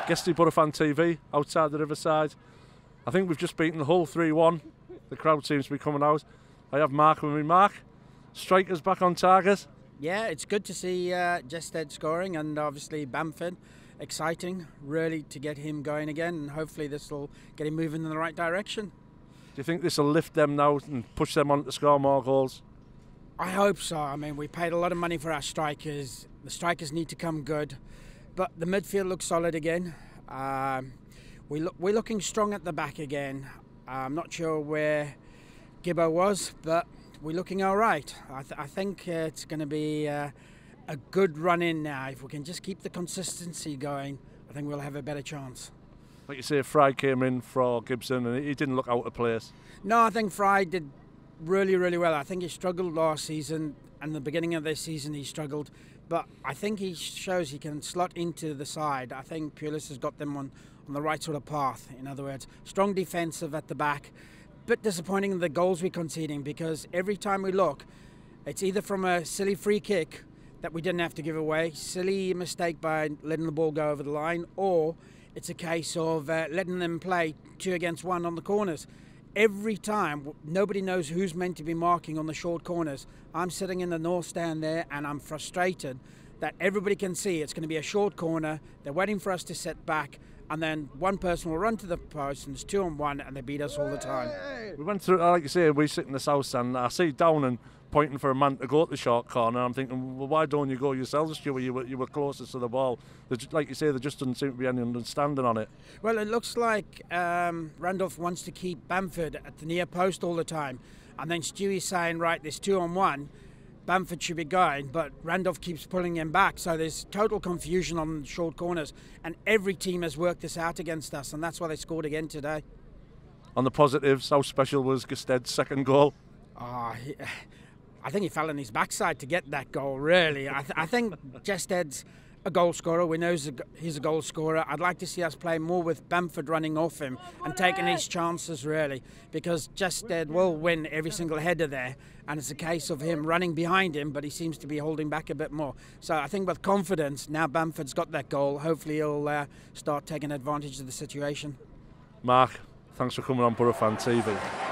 Guesty BoroFanTV outside the Riverside. I think we've just beaten Hull 3-1. The crowd seems to be coming out. I have Mark with me. Mark, strikers back on target. Yeah, it's good to see Jested scoring, and obviously Bamford. Exciting, really, to get him going again, and hopefully this will get him moving in the right direction. Do you think this will lift them now and push them on to score more goals? I hope so. I mean, we paid a lot of money for our strikers. The strikers need to come good, but the midfield looks solid again. We're looking strong at the back again. I'm not sure where Gibbo was, but we're looking all right. I think it's going to be a good run in now. If we can just keep the consistency going, I think we'll have a better chance. Like you say, Fry came in for Gibson and he didn't look out of place. No, I think Fry did really, really well. I think he struggled last season, and the beginning of this season he struggled. But I think he shows he can slot into the side. I think Pulis has got them on the right sort of path. In other words, strong defensive at the back. Bit disappointing in the goals we're conceding, because every time we look, it's either from a silly free kick that we didn't have to give away, silly mistake by letting the ball go over the line, or it's a case of letting them play 2 against 1 on the corners. Every time, nobody knows who's meant to be marking on the short corners. I'm sitting in the north stand there and I'm frustrated that everybody can see it's going to be a short corner. They're waiting for us to set back, and then one person will run to the post and it's 2 on 1 and they beat us all the time. We went through, like you say, we sit in the south stand. I see Downing pointing for a man to go to the short corner. I'm thinking, well, why don't you go yourselves, Stuart? You were closest to the ball. Like you say, there just doesn't seem to be any understanding on it. Well, it looks like Randolph wants to keep Bamford at the near post all the time. And then Stewie's saying, right, there's 2 on 1. Bamford should be going, but Randolph keeps pulling him back. So there's total confusion on short corners. And every team has worked this out against us, and that's why they scored again today. On the positives, how special was Gested's second goal? I think he fell on his backside to get that goal, really. I think Jested's a goal scorer. We know he's a goal scorer. I'd like to see us play more with Bamford running off him and taking his chances, really, because Jested will win every single header there, and it's a case of him running behind him, but he seems to be holding back a bit more. So I think with confidence, now Bamford's got that goal, hopefully he'll start taking advantage of the situation. Mark, thanks for coming on BoroFanTV.